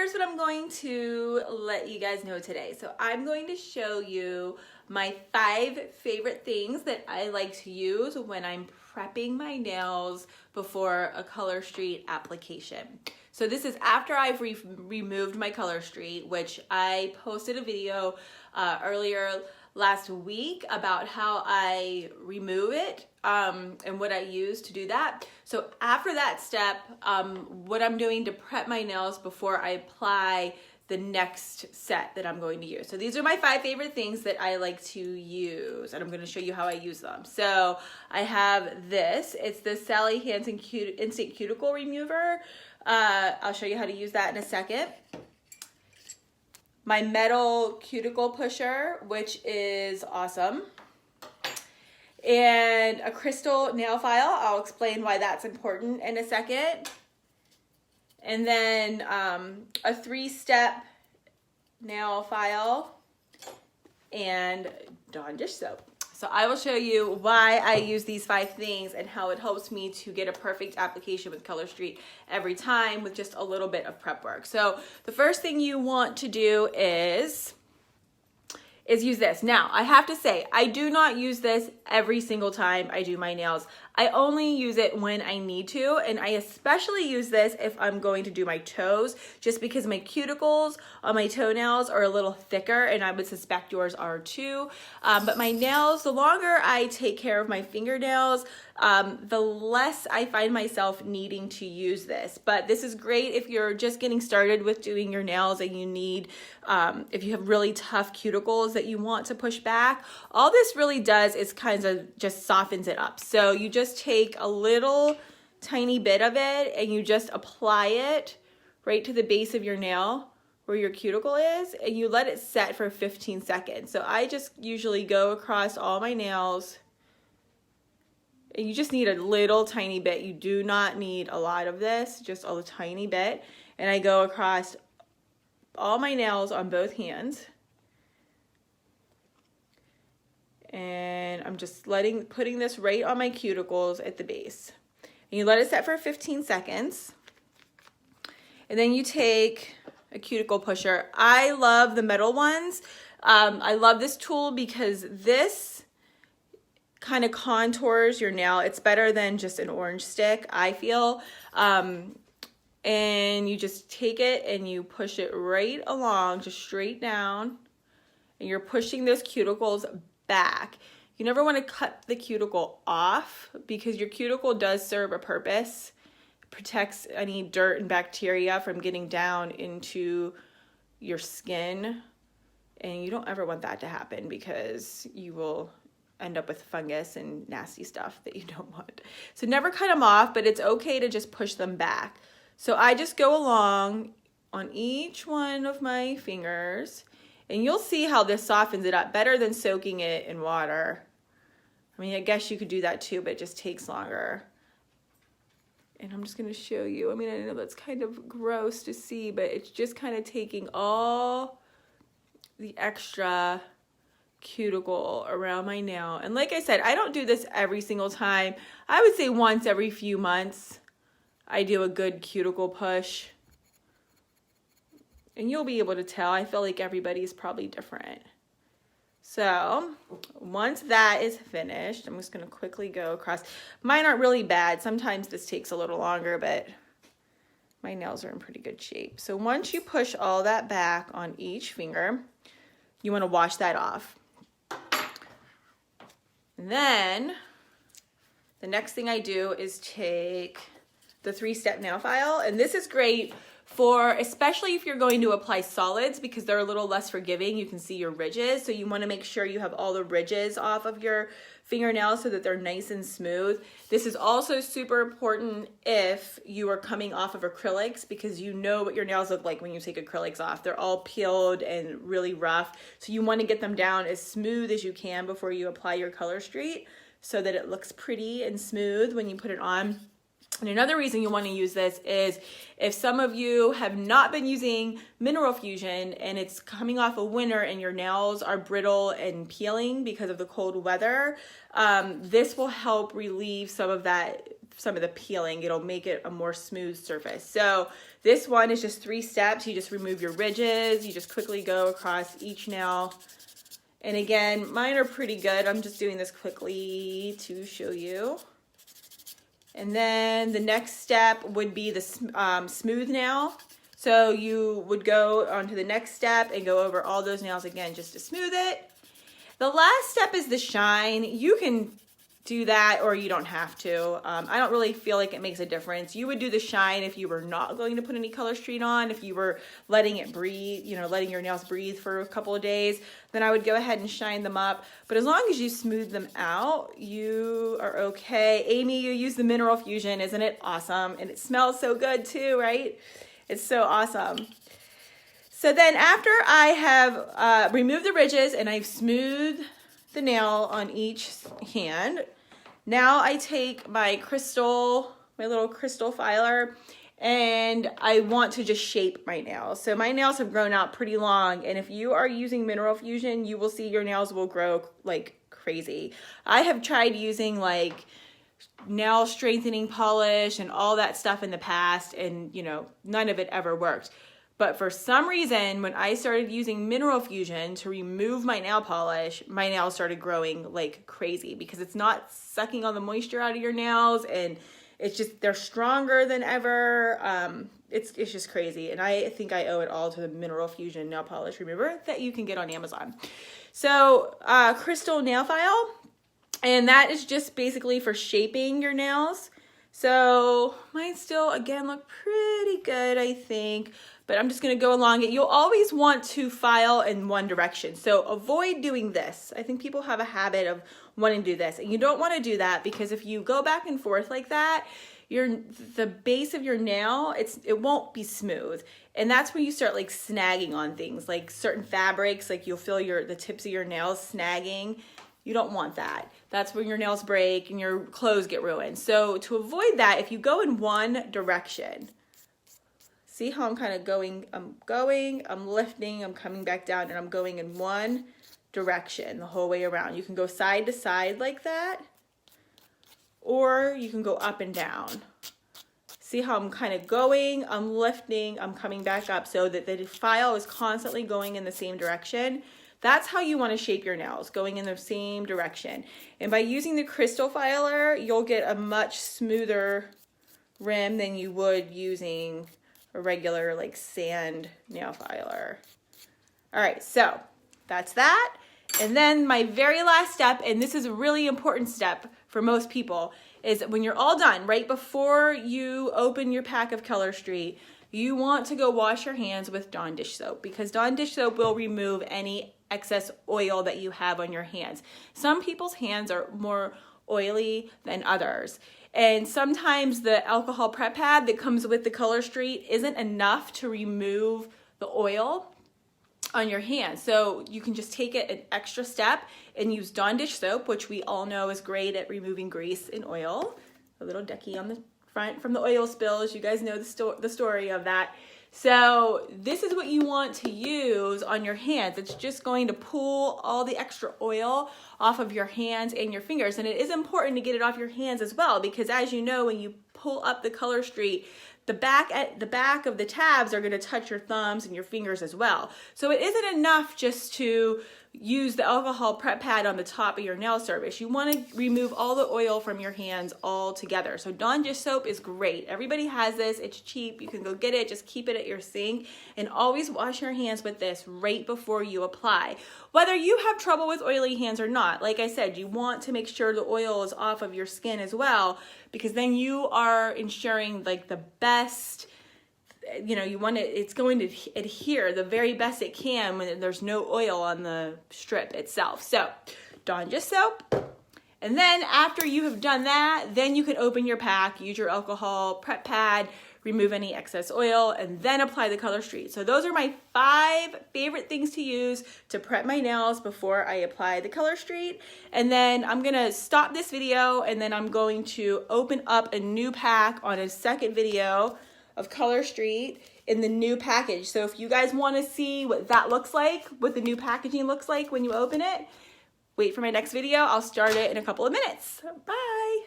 here's what I'm going to let you guys know today. So I'm going to show you my 5 favorite things that I like to use when I'm prepping my nails before a Color Street application. So this is after I've removed my Color Street, which I posted a video earlier last week about how I remove it and what I use to do that. So after that step, what I'm doing to prep my nails before I apply the next set that I'm going to use. So these are my 5 favorite things that I like to use, and I'm going to show you how I use them. So I have this. It's the Sally Hansen Instant Cuticle Remover. I'll show you how to use that in a second. My metal cuticle pusher, which is awesome. And a crystal nail file. I'll explain why that's important in a second. And then a 3-step nail file and Dawn dish soap. So I will show you why I use these 5 things and how it helps me to get a perfect application with Color Street every time with just a little bit of prep work. So the first thing you want to do is use this. Now, I have to say, I do not use this every single time I do my nails. I only use it when I need to, and I especially use this if I'm going to do my toes, just because my cuticles on my toenails are a little thicker, and I would suspect yours are too. But my nails, the longer I take care of my fingernails, the less I find myself needing to use this. But this is great if you're just getting started with doing your nails and you need, if you have really tough cuticles that you want to push back. All this really does is kind of just softens it up. So you just take a little tiny bit of it and you just apply it right to the base of your nail where your cuticle is, and you let it set for 15 seconds. So I just usually go across all my nails, and you just need a little tiny bit. You do not need a lot of this, just a tiny bit. And I go across all my nails on both hands. And I'm just putting this right on my cuticles at the base. And you let it set for 15 seconds. And then you take a cuticle pusher. I love the metal ones. I love this tool because this kind of contours your nail. It's better than just an orange stick, I feel. And you just take it and you push it right along, just straight down. And you're pushing those cuticles back. You never want to cut the cuticle off because your cuticle does serve a purpose. It protects any dirt and bacteria from getting down into your skin. And you don't ever want that to happen because you will end up with fungus and nasty stuff that you don't want. So never cut them off, but it's okay to just push them back. So I just go along on each one of my fingers, and you'll see how this softens it up better than soaking it in water. I mean, I guess you could do that too, but it just takes longer. And I'm just going to show you. I mean, I know that's kind of gross to see, but it's just kind of taking all the extra cuticle around my nail. And like I said, I don't do this every single time. I would say once every few months I do a good cuticle push. And you'll be able to tell. I feel like everybody is probably different. So once that is finished, I'm just going to quickly go across. Mine aren't really bad. Sometimes this takes a little longer, but my nails are in pretty good shape. So once you push all that back on each finger, you want to wash that off. And then the next thing I do is take the 3-step nail file. And this is great for, especially if you're going to apply solids, because they're a little less forgiving. You can see your ridges. So you want to make sure you have all the ridges off of your fingernails so that they're nice and smooth. This is also super important if you are coming off of acrylics, because you know what your nails look like when you take acrylics off. They're all peeled and really rough. So you want to get them down as smooth as you can before you apply your Color Street so that it looks pretty and smooth when you put it on. And another reason you want to use this is if some of you have not been using Mineral Fusion and it's coming off of winter and your nails are brittle and peeling because of the cold weather, this will help relieve some of that some of the peeling. It'll make it a more smooth surface. So this one is just 3 steps. You just remove your ridges. You just quickly go across each nail. And again, mine are pretty good. I'm just doing this quickly to show you. And then the next step would be the smooth nail. So you would go on to the next step and go over all those nails again just to smooth it. The last step is the shine. You can do that or you don't have to. I don't really feel like it makes a difference. You would do the shine if you were not going to put any color street on, if you were letting it breathe, you know, letting your nails breathe for a couple of days, then I would go ahead and shine them up. But as long as you smooth them out, you are okay. Amy, you use the Mineral Fusion. Isn't it awesome? And it smells so good too, right? It's so awesome. So then after I have removed the ridges and I've smoothed the nail on each hand, now I take my little crystal filer, and I want to just shape my nails. So my nails have grown out pretty long, and if you are using Mineral Fusion, you will see your nails will grow like crazy. I have tried using like nail strengthening polish and all that stuff in the past, and you know, none of it ever worked. But for some reason, when I started using Mineral Fusion to remove my nail polish, my nails started growing like crazy because it's not sucking all the moisture out of your nails, and it's just, they're stronger than ever. It's just crazy. And I think I owe it all to the Mineral Fusion nail polish remover that you can get on Amazon. So crystal nail file, and that is just basically for shaping your nails. So mine still, again, look pretty good, I think. But I'm just gonna go along it. You'll always want to file in one direction. So avoid doing this. I think people have a habit of wanting to do this. And you don't wanna do that because if you go back and forth like that, the base of your nail, it won't be smooth. And that's when you start like snagging on things, like certain fabrics, like you'll feel the tips of your nails snagging. You don't want that. That's when your nails break and your clothes get ruined. So to avoid that, if you go in one direction, see how I'm kind of going, I'm lifting, I'm coming back down, and I'm going in one direction the whole way around. You can go side to side like that, or you can go up and down. See how I'm kind of going, I'm lifting, I'm coming back up so that the file is constantly going in the same direction. That's how you want to shape your nails, going in the same direction. And by using the crystal filer, you'll get a much smoother rim than you would using a regular like sand nail filer. All right, so that's that. And then my very last step, and this is a really important step for most people, is when you're all done, right before you open your pack of Color Street, you want to go wash your hands with Dawn dish soap, because Dawn dish soap will remove any excess oil that you have on your hands. Some people's hands are more oily than others. And sometimes the alcohol prep pad that comes with the Color Street isn't enough to remove the oil on your hands. So you can just take it an extra step and use Dawn dish soap, which we all know is great at removing grease and oil. A little ducky on the front from the oil spills. You guys know the story of that. So this is what you want to use on your hands. It's just going to pull all the extra oil off of your hands and your fingers. And it is important to get it off your hands as well, because as you know, when you pull up the Color Street, the back of the tabs are going to touch your thumbs and your fingers as well. So it isn't enough just to use the alcohol prep pad on the top of your nail service. You want to remove all the oil from your hands all together. So Dawn dish soap is great. Everybody has this. It's cheap. You can go get it. Just keep it at your sink, and always wash your hands with this right before you apply. Whether you have trouble with oily hands or not, like I said, you want to make sure the oil is off of your skin as well, because then you are ensuring like the best, you know, it's going to adhere the very best it can when there's no oil on the strip itself. So Dawn dish soap. And then after you have done that, then you can open your pack, use your alcohol prep pad, remove any excess oil, and then apply the Color Street. So those are my 5 favorite things to use to prep my nails before I apply the Color Street. And then I'm gonna stop this video, and then I'm going to open up a new pack on a second video of Color Street in the new package. So if you guys want to see what that looks like, what the new packaging looks like when you open it, wait for my next video. I'll start it in a couple of minutes. Bye.